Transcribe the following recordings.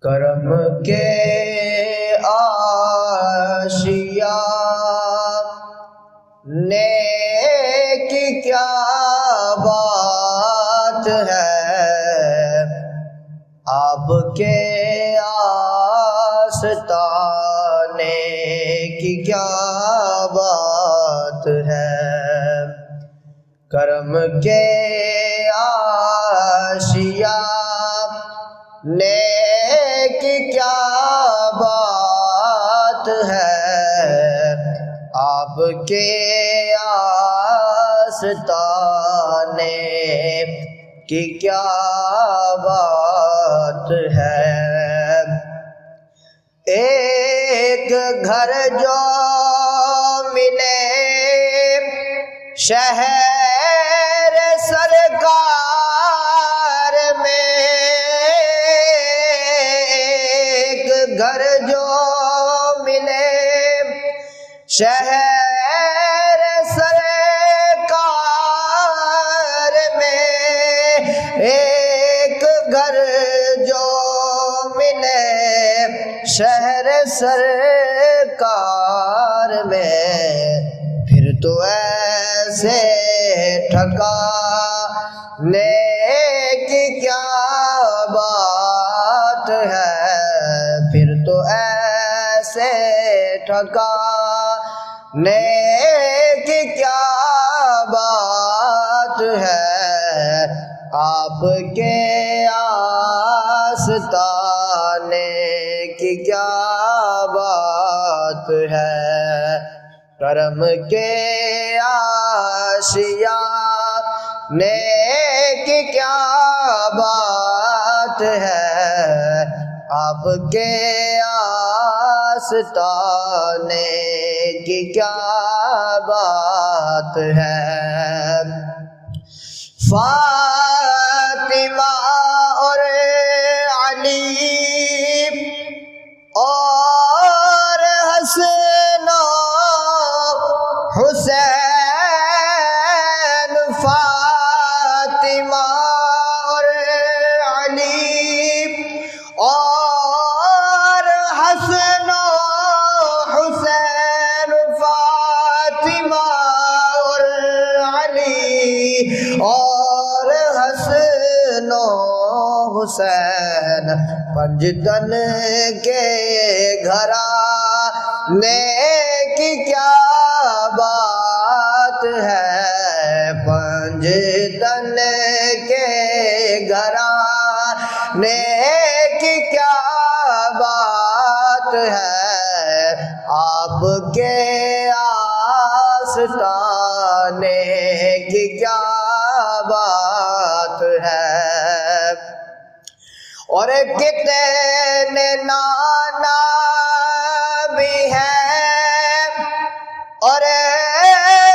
کرم کے آشیا نیک کیا بات ہے، آپ کے آستانے کی کیا بات ہے۔ کرم کے آشیا نیک کیا بات ہے، آپ کے آستانے کی کیا بات ہے۔ ایک گھر جو ملے شہر سرکار میں، ایک گھر جو ملے شہر سرکار میں، ایک گھر جو ملے شہر سرکار میں، پھر تو ایسے ٹھکانے کی کیا بات ہے، پھر تو ایسے ٹھکانے کی کیا بات ہے، آپ کے آستانے کی کیا بات ہے۔ کرم کے آشیا نیک کیا بات ہے، آپ کے آستانے کی کیا بات ہے۔ فاطمہ اور علی اور حسن و حسین، فاطمہ اور علی اور حسن و حسین، فاطمہ اور علی اور حسن و حسین، پنجتن کے گھرانے کی کیا بات ہے، پنجتن کے گھرانے کی کیا بات ہے، آپ کے آستانے کی کیا بات ہے۔ اور کتنے نانا بھی ہیں اور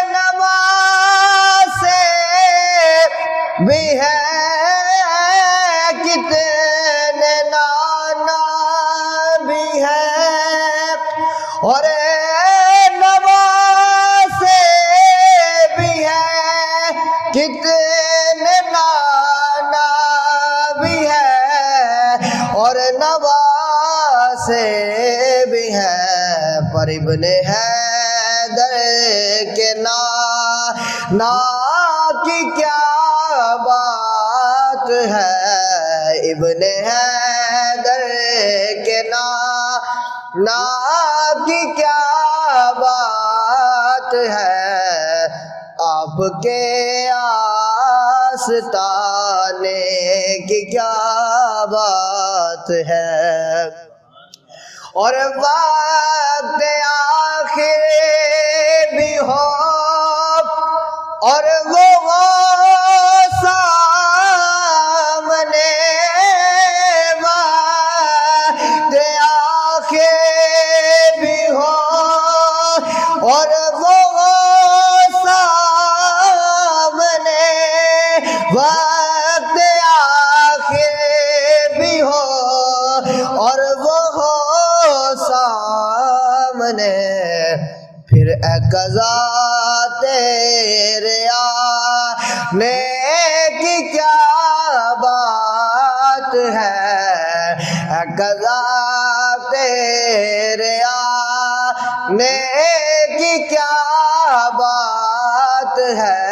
نواسے بھی ہیں، کتنے نانا بھی ہیں اور نواسے بھی ہیں، کتنے نانا بھی ہیں اور نواسے بھی ہیں، پر ابن حیدر کے نانا کی کیا بات ہے، ابن حیدر کے نانا کی کیا بات ہے، آپ کے آستانے کی کیا بات ہے۔ اور وقت آخر بھی ہو اور وہ سامنے، وقت آخر بھی ہو اور وہ سامنے، وقت آخر بھی ہو اور وہ سامنے، پھر اے قضا تیرے آنے کی کیا بات ہے، اے قضا تیرے آنے کی کیا بات ہے،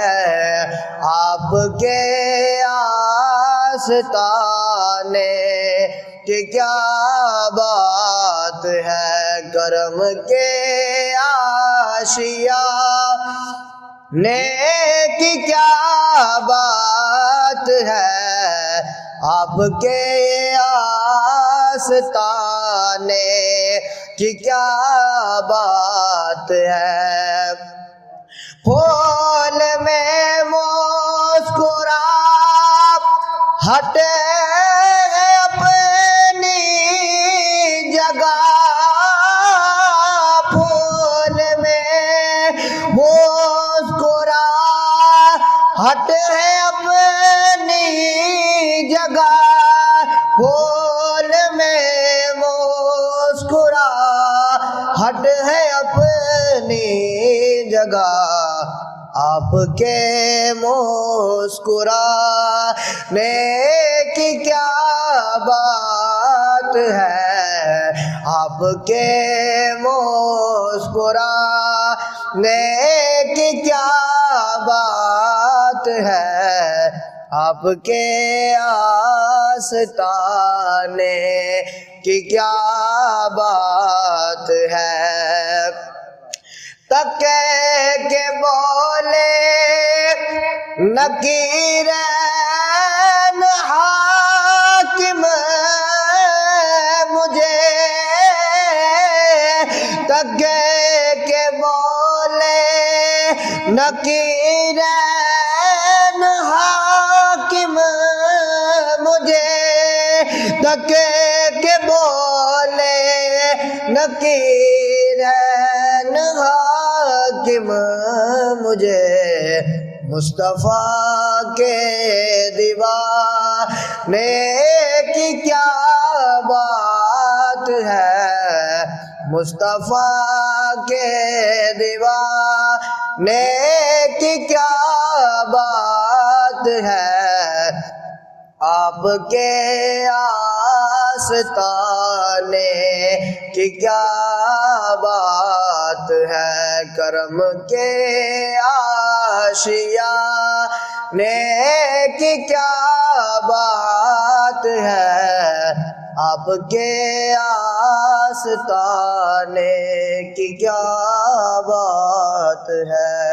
آپ کے آستانے کی کیا بات ہے، کرم کے آشیا نے کی کیا بات ہے، آپ کے آستانے کی کیا بات ہے، پھول میں مسکرا ہٹے اپنی جگہ، پھول میں مسکرا ہٹ ہے اپنی جگہ، پھول میں مسکرا ہٹ ہے اپنی جگہ، آپ کے مسکرانے کی کیا بات ہے، آپ کے مسکرانے کی کیا بات ہے، آپ کے آستانے کی کیا بات ہے، تکے کے بولے نکیرین حاکم مجھے، تکے کے بولے نکیرین حاکم مجھے، تکے کے بولے نکیرین حاکم مجھے، مصطفیٰ کے دیوانے کی کیا بات ہے، مصطفیٰ کے دیوانے کی کیا بات ہے، آپ کے آستانے کی کیا بات ہے، کرم کے آشیانے کی کیا بات ہے، آپ کے آستانے کی کیا بات ہے۔